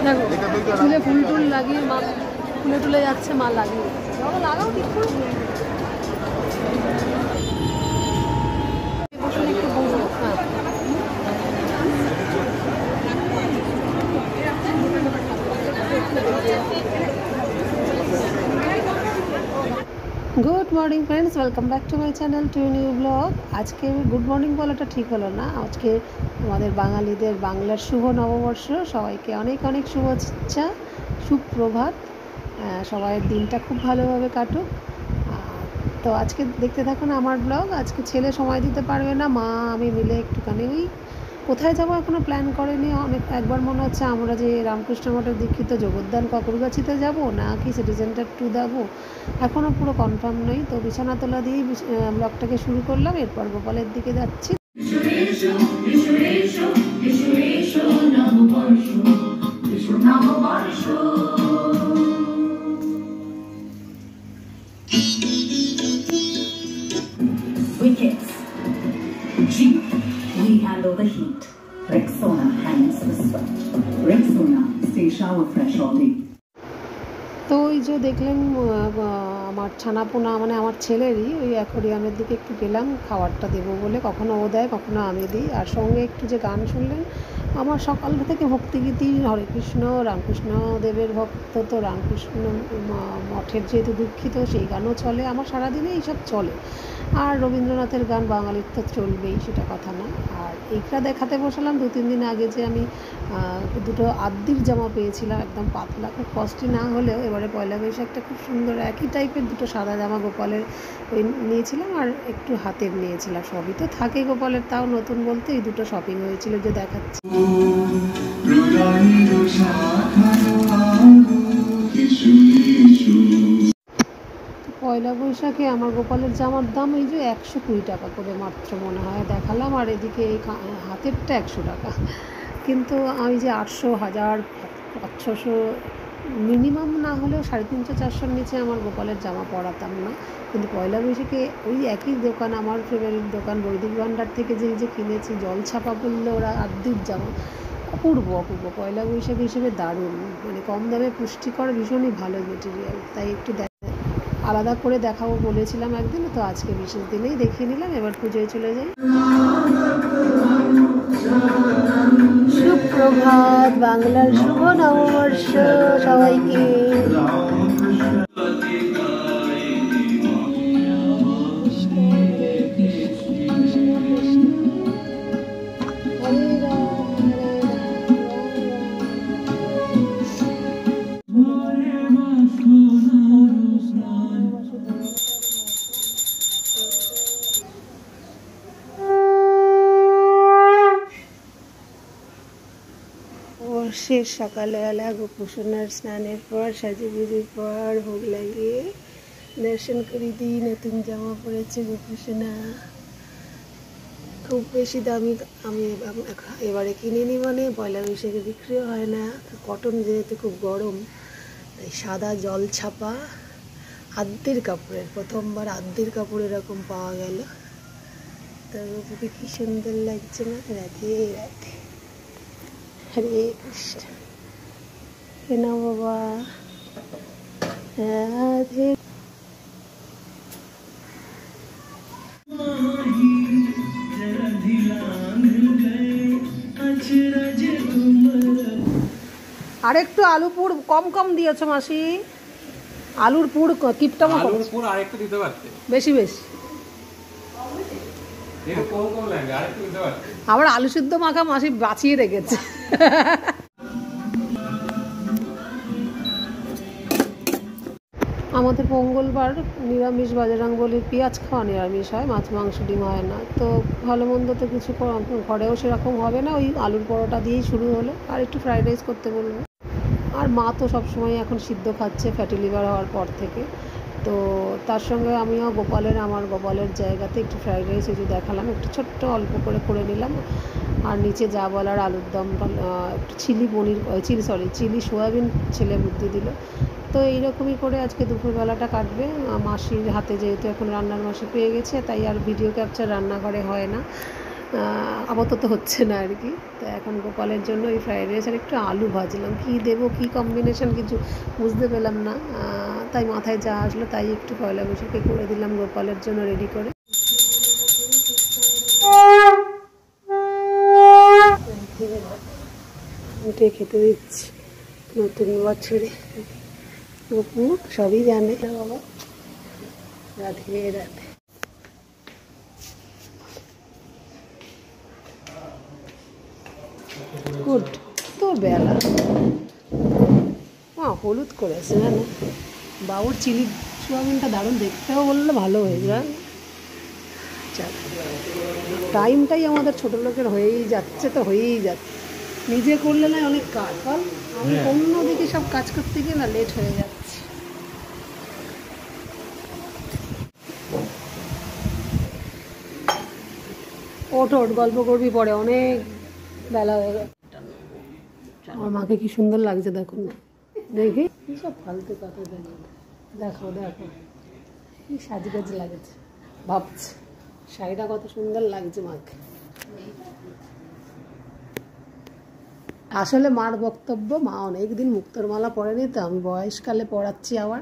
দেখো চুলে ফুল টুল লাগিয়ে মা ফুলে টুলে যাচ্ছে, মা লাগিয়ে বাবা লাগাও ঠিক করে একটু বসবো। হ্যাঁ good morning friends, welcome back to my channel to new blog. আজকে গুড মর্নিং বলাটা ঠিক হলো না, আজকে আমাদের বাঙালিদের বাংলার শুভ নববর্ষ। সবাইকে অনেক অনেক শুভেচ্ছা, সুপ্রভাত। সবাইয়ের দিনটা খুব ভালোভাবে কাটুক। তো আজকে দেখতে থাকুন আমার ব্লগ। আজকে ছেলে সময় দিতে পারবে না, মা আমি মিলে একটুখানি ওই কোথায় যাবো এখনও প্ল্যান করেনি। একবার মনে হচ্ছে আমরা যে রামকৃষ্ণ মঠের দীক্ষিত জগদ্দান ককরগাছিতে যাব না কি সিটি সেন্টার 2 যাবো, এখনও পুরো কনফার্ম নেই। তো বিছানা তোলা দিয়েই ব্লগটাকে শুরু করলাম। এরপর গোপালের দিকে যাচ্ছি। Wickets. G. We handle the heat. Rexona handles the sweat. Rexona, stay shower fresh all day. তো ওই যে দেখলেন আমার ছানাপোনা মানে আমার ছেলেরই ওই অ্যাকোরিয়ামের দিকে একটু গেলাম খাবারটা দেবো বলে। কখনো ও দেয়, কখনো আমি দিই। আর সঙ্গে একটু যে গান শুনলেন, আমার সকাল থেকে ভক্তিগীতি, হরে কৃষ্ণ রামকৃষ্ণ দেবের ভক্ত, তো রামকৃষ্ণ মঠের যেহেতু দীক্ষিত সেই গানও চলে আমার সারাদিনে, এইসব চলে। আর রবীন্দ্রনাথের গান বাঙালির তো চলবেই, সেটা কথা না। আর এইটা দেখাতে বসালাম 2-3 দিন আগে যে আমি দুটো আদ্যির জামা পেয়েছিলাম, একদম পাতলা, খুব কস্টলি না হলেও। এবারে পয়লা বৈশাখটা খুব সুন্দর একই টাইপের দুটো সাদা জামা গোপালের ওই নিয়েছিলাম, আর একটু হাতের নিয়েছিলাম। সবই তো থাকে গোপালের, তাও নতুন বলতে এই দুটো শপিং হয়েছিল যে দেখাচ্ছি। পয়লা বৈশাখে আমার গোপালের জামার দাম এই যে 120 টাকা করে মাত্র মনে হয় দেখালাম, আর এদিকে এই হাতেরটা 100 টাকা। কিন্তু আমি যে 800, 1000, 500 মিনিমাম না হলেও 350-400-র নিচে আমার গোপালের জামা পরাতাম না। কিন্তু পয়লা বৈশাখে ওই একই দোকান, আমার ফেভারিট দোকান বৈদিক ভাণ্ডার থেকে যে কিনেছি, জল ছাপা বললে ওরা আদ্যির জামা, অপূর্ব অপূর্ব। পয়লা বৈশাখ হিসেবে দারুণ, মানে কম দামে পুষ্টিকর, ভীষণই ভালো মেটেরিয়াল। তাই একটু আলাদা করে দেখাবো বলেছিলাম একদিন, তো আজকে বিশেষ দিনেই দেখিয়ে নিলাম। এবার পুজোয় চলে যাই। সুপ্রভাত, বাংলার শুভ নববর্ষ সবাইকে। শেষ সকালবেলা গোপুসোনার স্নানের পর, সাজুগুজির পর, ভোগ লাগিয়ে দর্শন করে দিই। নতুন জামা পরেছে গোপুসোনা, খুব বেশি দামি আমি এবারে কিনিনি, মানে পয়লা বৈশাখে বিক্রিও হয় না। কটন যেহেতু খুব গরম, তাই সাদা জল ছাপা আদ্যির কাপড়ের, প্রথমবার আদ্যির কাপড় এরকম পাওয়া গেল। তারপরে কি সুন্দর লাগছে না। রাধে রাধে, হরে কৃষ্ণ। কেন বাবা, রাধে। আর একটু আলু পুর কম কম দিয়েছো মাসি, আলুর পুর কিপটা মতো, আলুর পুর আরেকটু দিতে পারতে, বেশি বেশি। আবার আলু সিদ্ধ মাখা মাসি বাঁচিয়ে রেখেছে। আমাদের মঙ্গলবার নিরামিষ, বজরংবলীর পেঁয়াজ খাওয়া নিরামিষ হয়, মাছ মাংস ডিম হয় না। তো ভালো মন্দ তো কিছু ঘরেও সেরকম হবে না, ওই আলুর পরোটা দিয়েই শুরু হলো। আর একটু ফ্রাইড রাইস করতে বলবো। আর মা তো সবসময় এখন সিদ্ধ খাচ্ছে ফ্যাটি লিভার হওয়ার পর থেকে। তো তার সঙ্গে আমিও আমার গোপালের জায়গাতে একটু ফ্রাইড রাইস এই যে দেখালাম, একটু ছোট্ট অল্প করে নিলাম। আর নিচে যা বলার আলুর দম, একটু চিলি সোয়াবিন ছেলে বুদ্ধি দিল। তো এইরকমই করে আজকে দুপুরবেলাটা কাটবে। মাসির হাতে যেহেতু এখন রান্নার মাসি পেয়ে গেছে, তাই আর ভিডিও ক্যাপচার রান্নাঘরে হয় না। আপাতত হচ্ছে না আর কি। তো এখন গোপালের জন্য ওই ফ্রাইড রাইস আর একটু আলু ভাজলাম, কী দেবো কী কম্বিনেশন কিছু বুঝতে পেলাম না, তাই মাথায় যা আসলো তাই একটু পয়লা বৈশাখে করে দিলাম গোপালের জন্য রেডি করে। উঠে খেতে দিচ্ছি নতুন বছরে, গপু সবই জানে না বাবা। রাধে রাধে। গুড, তো বেলা হলুদ করেছে জানো, বাবুর চিলি সোয়াবিনটা দারুণ, দেখতেও বললে ভালো হয়ে যায়। টাইমটাই আমাদের ছোটো লোকের হয়েই যাচ্ছে, তো হয়েই যাচ্ছে, নিজে করলে না অনেক কাজ, বল আমি অন্যদিকে সব কাজ করতে গিয়ে না লেট হয়ে যাচ্ছে। ওঠ ওঠ, গল্প করবি পরে, অনেক বেলা হয়ে গেল। আমার মাকে কি সুন্দর লাগছে দেখুন না, দেখি সব ফালতু কথা দেখো, দেখো দেখো কি সাজগাজ লাগছে, ভাবছি শাড়িটা কত সুন্দর লাগছে মাকে। আসলে মার বক্তব্য, মা অনেকদিন মুক্তোর মালা পরেনি, তো আমি বয়সকালে পড়াচ্ছি আবার,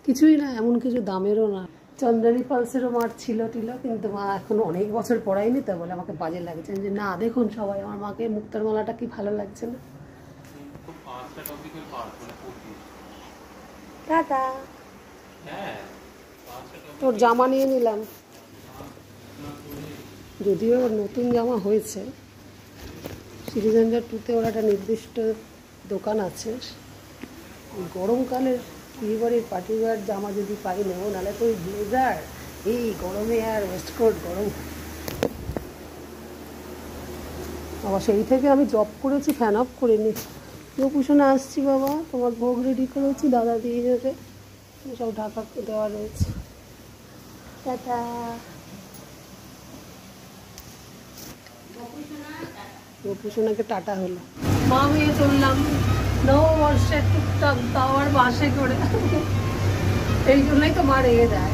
কিছুই না এমন কিছু দামেরও না। চন্দ্রানী পালসেরও মার ছিল টিল, কিন্তু মা এখন অনেক বছর পড়ায়নি, তো বলে আমাকে বাজে লাগছে যে না দেখুন সবাই আমার মাকে মুক্তোর মালাটা কি ভালো লাগছে না। টাটা, তোর জামা নিয়ে নিলাম, যদিও নতুন জামা হয়েছে। সিটিজেন্ডার 2-তে ওর একটা নির্দিষ্ট দোকান আছে, গরমকালের বিয়েবাড়ির পার্টিওয়ার জামা যদি পাই নেবো, নাহলে তো ওই ব্লেজার এই গরমে আর ওয়েস্টকোট গরম। আবার সেই থেকে আমি জব করেছি, ফ্যান অফ করে নি। গোপুষণে আসছি বাবা, তোমার ভোগ রেডি করেছি, দাদা দিয়ে যাবে, সব ঢাকা দেওয়া রয়েছে। টাটা। গোপুষণাকে টাটা হলো, মা মেয়ে চললাম নববর্ষের টুকটাক, তাও আর বাসে করে। এই জন্যই তো মা রেগে যায়,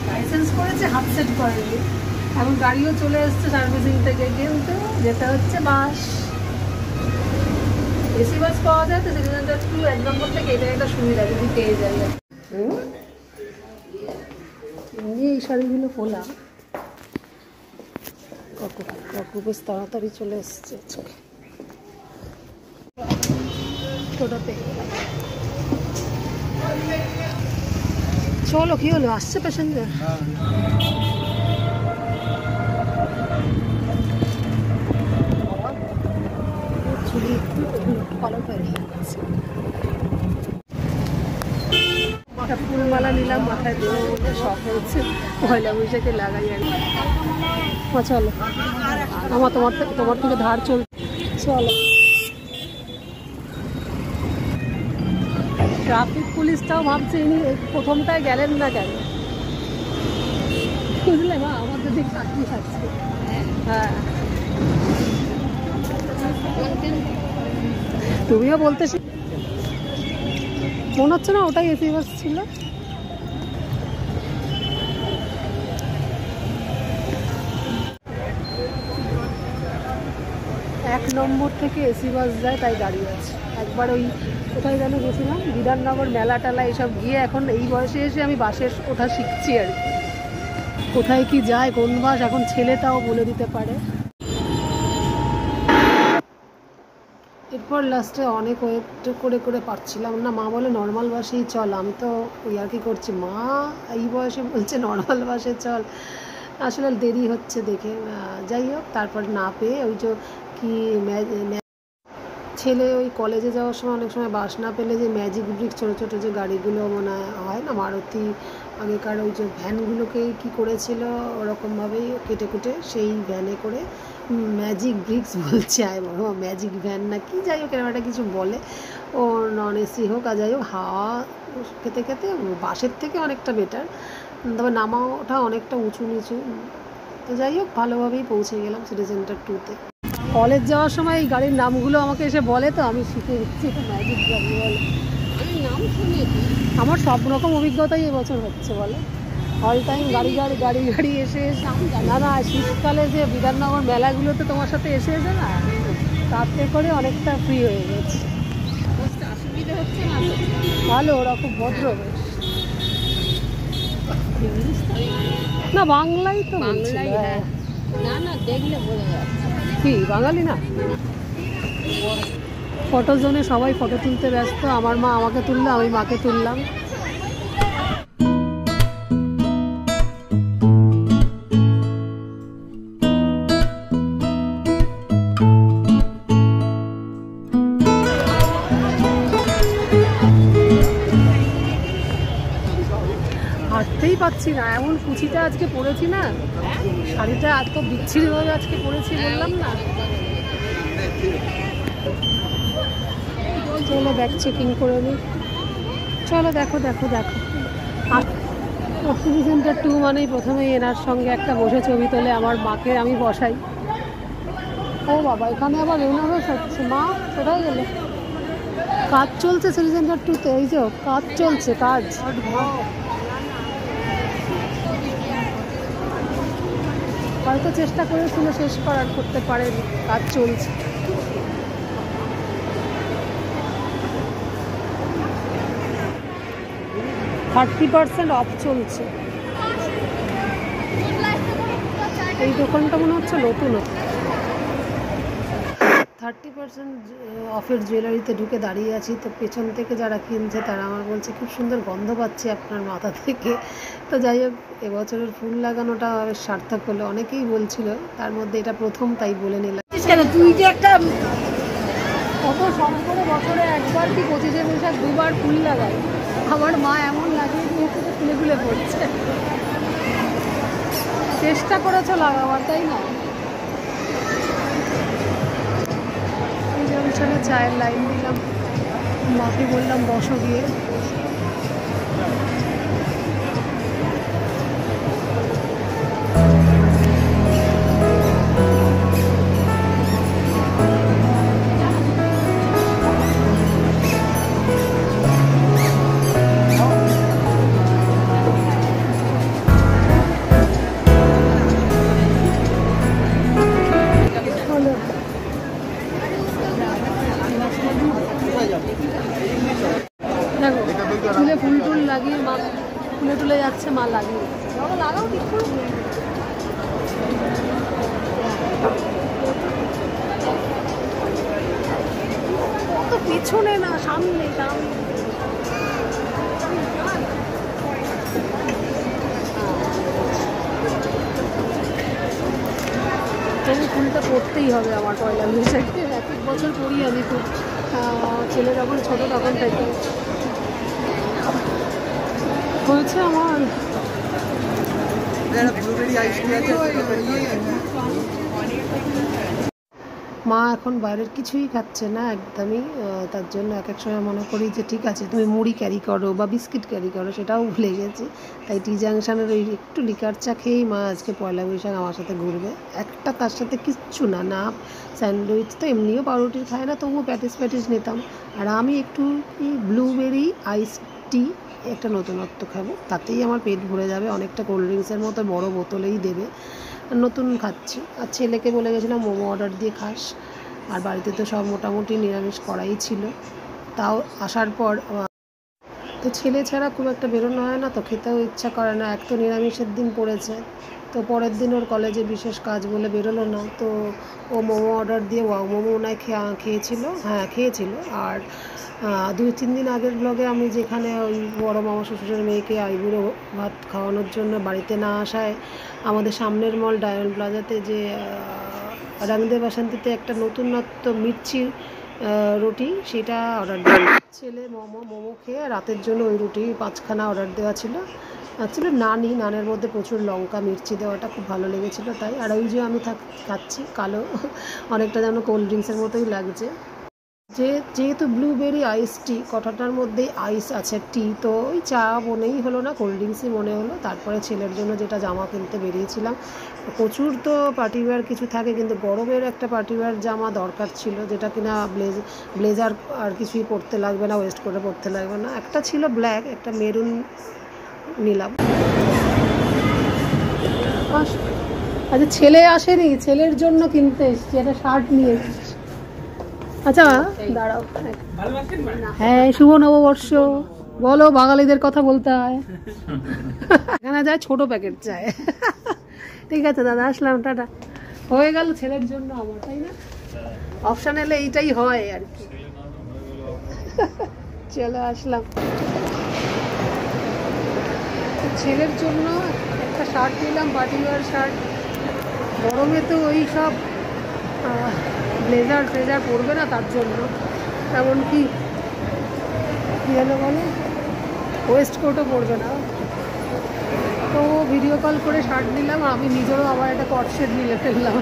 লাইসেন্স করেছে হাফ সেট করেনি, এখন গাড়িও চলে এসছে সার্ভিসিং থেকে, কিন্তু যেটা হচ্ছে বাস, এসি বাস পাওয়া যায় তো সিটিজেন্ডার 2 1 নম্বর থেকে, এটা একটা সুবিধা যদি পেয়ে যায়। এমনি এই শাড়িগুলো খোলা, কাকু বেশ তাড়াতাড়ি চলে এসছে আজকে। চলো, কি হলো, আসছে প্যাসেঞ্জার। চুলি কালো হয়ে গেছে। একটা ফুলমালা নিলাম, মাথায় দেবো বলে শখ হয়েছে, পয়লা বৈশাখে লাগাই আর কি। চলো, আমার তোমার থেকে ধার চল, চলো। ট্রাফিক পুলিশটাও ভাবছে ইনি প্রথমটায় গেলেন না কেন, বুঝলে মা, আমাদের দিক চাকরি থাকছে। হ্যাঁ, তুমিও বলতে মনে হচ্ছে না ওটাই এসি বাস ছিল। 1 নম্বর থেকে এসি বাস যায়, তাই দাঁড়িয়ে আছে। একবার ওই কোথায় যেন গেছিলাম, বিধাননগর মেলা টেলা এইসব গিয়ে, এখন এই বয়সে এসে আমি বাসের ওঠা শিখছি আর কি, কোথায় কি যায় কোন বাস এখন ছেলেটাও বলে দিতে পারে। এরপর লাস্টে অনেক ওয়েট করে করে পারছিলাম না, মা বলে নর্মাল বাসেই চল, আমি তো ওই আর কি করছি, মা এই বয়সে বলছে নর্মাল বাসে চল, আসলে দেরি হচ্ছে দেখে। যাই হোক, তারপর না পেয়ে ওই যে কি ছেলে ওই কলেজে যাওয়ার সময় অনেক সময় বাস না পেলে যে ম্যাজিক ব্রিক্স ছোটো ছোটো যে গাড়িগুলো মনে হয় না, মারুতি আগেকার ওই যে ভ্যানগুলোকেই কি করেছিল ওরকমভাবেই কেটে কুটে সেই ভ্যানে করে, ম্যাজিক ব্রিক্স বলছে, আয় বাবা ম্যাজিক ভ্যান না কি, যাই হোক এরকম একটা কিছু বলে, ও নন এসি হোক আর যাই হোক, হাওয়া খেতে খেতে বাসের থেকে অনেকটা বেটার, তবে নামা ওঠা অনেকটা উঁচু নিচু, তো যাই হোক ভালোভাবেই পৌঁছে গেলাম সিটি সেন্টার 2-তে। কলেজ যাওয়ার সময় এই গাড়ির নামগুলো আমাকে এসে বলে, তো আমি শিখে দিচ্ছি এটা ম্যাজিক গাড়ি বলে, আমি নাম শুনিয়েছি। আমার সব রকম অভিজ্ঞতাই এবছর হচ্ছে বলে, অল টাইম গাড়ি গাড়ি গাড়ি গাড়ি এসে এসে না না শীতকালে যে বিধাননগর মেলাগুলোতে তোমার সাথে এসে এসে না তাতে করে অনেকটা ফ্রি হয়ে গেছে। অসুবিধা হচ্ছে না তো? ভালো, ওরা খুব ভদ্র বেশ। না বাংলাই তো বাংলাই, বলছিল, হ্যাঁ। না না দেখলে বোঝা যাচ্ছে। কি বাঙালি না? ফটো জোনে সবাই ফটো তুলতে ব্যস্ত, আমার মা আমাকে তুললো, আমি মাকে তুললাম। হাঁটতেই পাচ্ছি না, এমন কুচিটা আজকে পরেছি না, শাড়িটা এত বিচ্ছিরিভাবে আজকে পরেছি বললাম না। চলো ব্যাগ চেকিং করে নিই। চলো দেখো দেখো দেখো, সিটি সেন্টার 2 মানেই প্রথমেই এনার সঙ্গে একটা বসে ছবি তোলে, আমার মাকে আমি বসাই। ও বাবা, এখানে আবার রেনোভেট হচ্ছে। মা কোথায় গেলে? কাজ চলছে সিটি সেন্টার 2-তে, এই যে কাজ চলছে, কাজ। হয়তো চেষ্টা করেছিল শেষ করার, করতে পারেনি, কাজ চলছে। $30% অফ চলছে। এই দোকানটা মনে হচ্ছে নতুন। 30% অফের জুয়েলারিতে ঢুকে দাঁড়িয়ে আছি, তো পেছন থেকে যারা কিনছে তারা আমার বলছে খুব সুন্দর গন্ধ পাচ্ছি আপনার মাথা থেকে। তো যাই হোক, এবছরের ফুল লাগানোটা বেশ সার্থক হলো, অনেকেই বলছিল, তার মধ্যে এটা প্রথম, তাই বলে নিলাম। তুই যে একটা কত শখ করে বছরে একবার কি 25শে বৈশাখ 2বার ফুল লাগাই, আমার মা এমন লাগিয়ে দিয়েছে যে ফুলে ফুলে পড়ছে। চেষ্টা করেছো লাগাবার, তাই না? এই জংশনে চায়ের লাইন দিলাম, মাকে বললাম বসো গিয়ে। দেখো চুলে ফুল টুল লাগিয়ে মা ফুলে টুলে যাচ্ছে, মা লাগিয়ে লাগাও ঠিক করে। কত পিছনে না, সামনে সামনে। তবু ফুলটা পরতেই হবে আমার পয়লা বৈশাখে, এক এক বছর পরি আমি খুব। ছেলে যখন ছোটো তখন থেকে হয়েছে আমার। মা এখন বাইরের কিছুই খাচ্ছে না একদমই, তার জন্য এক এক সময় মনে করি যে ঠিক আছে তুমি মুড়ি ক্যারি করো বা বিস্কিট ক্যারি করো, সেটাও ভুলে গেছি। তাই টি জাংশনের ওই একটু লিকার চা খেয়েই মা আজকে পয়লা বৈশাখ আমার সাথে ঘুরবে। একটা তার সাথে কিচ্ছু না, না স্যান্ডউইচ, তো এমনিও পাউরুটি খায় না, তবুও প্যাটিস প্যাটিস নিতাম। আর আমি একটু ব্লুবেরি আইস টি একটা নতুনত্ব খাবো, তাতেই আমার পেট ভরে যাবে। অনেকটা কোল্ড ড্রিঙ্কসের মতো বড় বোতলেই দেবে, নতুন খাচ্ছি। আর ছেলেকে বলে গেছিলাম মোমো অর্ডার দিয়ে খাস, আর বাড়িতে তো সব মোটামুটি নিরামিষ করাই ছিল। তাও আসার পর তো ছেলে ছাড়া খুব একটা বেরোনো হয় না, তো খেতেও ইচ্ছা করে না। এক তো নিরামিষের দিন পড়েছে, তো পরের দিন ওর কলেজে বিশেষ কাজ বলে বেরোলো না, তো ও মোমো অর্ডার দিয়ে ওয়াও মোমো ওনায় খেয়েছিল, হ্যাঁ খেয়েছিল। আর 2-3 দিন আগের ব্লগে আমি যেখানে ওই বড় মামা শ্বশুরের মেয়েকে আইবুড়ো ভাত খাওয়ানোর জন্য বাড়িতে না আসায় আমাদের সামনের মল ডায়মন্ড প্লাজাতে যে রাংদে বাসন্তীতে একটা নতুনত্ব মির্চি রুটি, সেটা অর্ডার দেওয়া। ছেলে মোমো খেয়ে রাতের জন্য ওই রুটি 5খানা অর্ডার দেওয়া ছিল। অ্যাকচুয়ালি নানের মধ্যে প্রচুর লঙ্কা মির্চি দেওয়াটা খুব ভালো লেগেছিলো, তাই। আর ওই যে আমি খাচ্ছি কালো, অনেকটা যেন কোল্ড ড্রিঙ্কসের মতোই লাগছে। যেহেতু ব্লুবেরি আইস টি, কটাটার মধ্যেই আইস আছে, টি, তো ওই চা মনেই হলো না, কোল্ড ড্রিঙ্কসই মনে হলো। তারপরে ছেলের জন্য যেটা জামা কিনতে বেরিয়েছিলাম, প্রচুর তো পার্টিওয়্যার কিছু থাকে, কিন্তু গরমের একটা পার্টিওয়্যার জামা দরকার ছিল, যেটা কিনা ব্লেজার আর কিছুই পরতে লাগবে না, ওয়েস্ট করে পরতে লাগবে না। একটা ছিল ব্ল্যাক, একটা মেরুন নিলাম। আচ্ছা ছেলে আসেনি, ছেলের জন্য কিনতে এসছি, একটা শার্ট নিয়ে এসছি। আচ্ছা দাঁড়াও, হ্যাঁ শুভ নববর্ষ বলো, বাঙালিদের কথা বলতে হয়। এখানে যায় ছোট প্যাকেট চায়। ঠিক আছে দাদা, আসলাম, টাটা। হয়ে গেল ছেলের জন্য আমার, তাই না? অপশন এলে এইটাই হয় আর কি। চলে আসলাম ছেলের জন্য একটা শার্ট নিলাম, পার্টি ওয়ার শার্ট। গরমে তো ওই সব ব্লেজার ফ্লেজার পরবে না, তার জন্য এমনকি কী যেন বলে ওয়েস্ট কোটও পরবে না। তো ভিডিও কল করে শার্ট নিলাম, আমি নিজেরও আবার একটা কট সেট নিয়ে ফেললাম।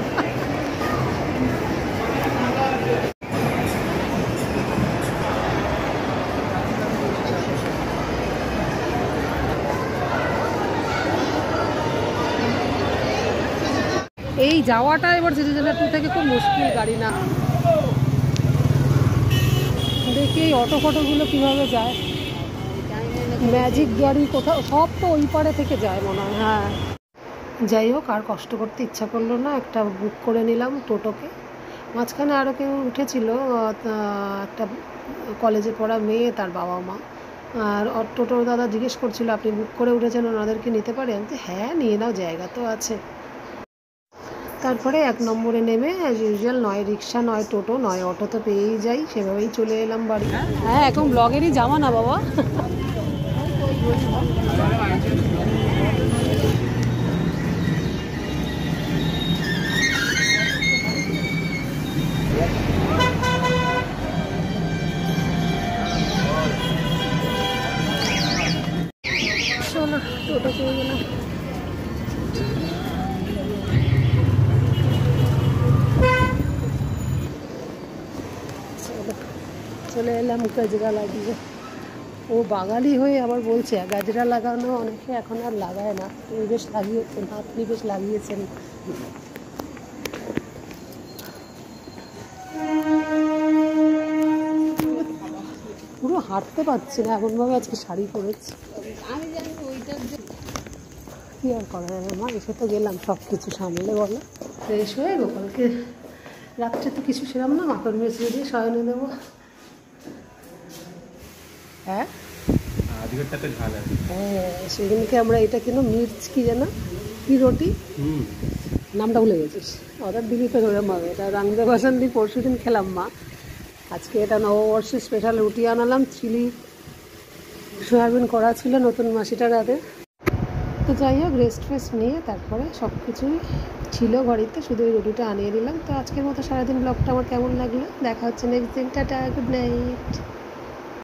এই যাওয়াটা এবার সিটিজেনের 2 থেকে খুব মুশকিল, গাড়ি না। দেখি এই অটো ফটোগুলো কীভাবে যায়, ম্যাজিক গাড়ি কোথাও, সব তো ওই পারে থেকে যায় মনে হয়। হ্যাঁ যাই হোক, আর কষ্ট করতে ইচ্ছা করলো না, একটা বুক করে নিলাম টোটোকে। মাঝখানে আরও কেউ উঠেছিল, একটা কলেজে পড়া মেয়ে, তার বাবা মা। আর টোটোর দাদা জিজ্ঞেস করছিল আপনি বুক করে উঠেছেন, ওনাদেরকে নিতে পারে? আমি তো হ্যাঁ নিয়ে নাও, জায়গা তো আছে। তারপরে 1 নম্বরে নেমে অ্যাজ ইউজুয়াল নয় রিক্সা, নয় টোটো, নয় অটো তো পেয়েই যাই, সেভাবেই চলে এলাম বাড়ি। হ্যাঁ এখন ব্লগেরই যাওয়া না বাবা। চলো টোটো পেয়ে গেলাম। চলে এলাম গাজরা লাগিয়ে। ও বাঙালি হয়ে আবার বলছে গাজরা লাগানো অনেকে এখন আর লাগায় না, উনি বেশ লাগিয়েছেন, আপনি বেশ লাগিয়েছেন। পুরো হাঁটতে পারছি না এমনভাবে আজকে শাড়ি পরেছি। আমি জানি ওইটার কী আর করা যাবে মা, এসে তো গেলাম, সব কিছু সামলে বলো। ফ্রেশ হয়ে গোপালকে রাত্রে তো কিছু সেরাম না, মাখন মিশিয়ে দিয়ে শয়নে দেবো। হ্যাঁ হ্যাঁ, সেদিনকে আমরা এটা কেন মির্চ কি যেন কি রুটি, নামটা ভুলে গেছিস, অর্ডার দিবি তো ওরম হবে। এটা রাংদে বাসান দিয়ে পরশু দিন খেলাম মা, আজকে এটা নববর্ষের স্পেশাল রুটি আনালাম, চিলি সয়াবিন করা ছিল নতুন মাসিটার হাতে। তো যাই হোক, রেস্ট ফেস্ট নিয়ে তারপরে সব কিছুই ছিল ঘড়িতে, শুধু ওই রুটিটা আনিয়ে দিলাম। তো আজকের মতো সারাদিন ব্লগটা আমার কেমন লাগলো, দেখা হচ্ছে নেক্সট দিন, টাটা, গুড নাইট।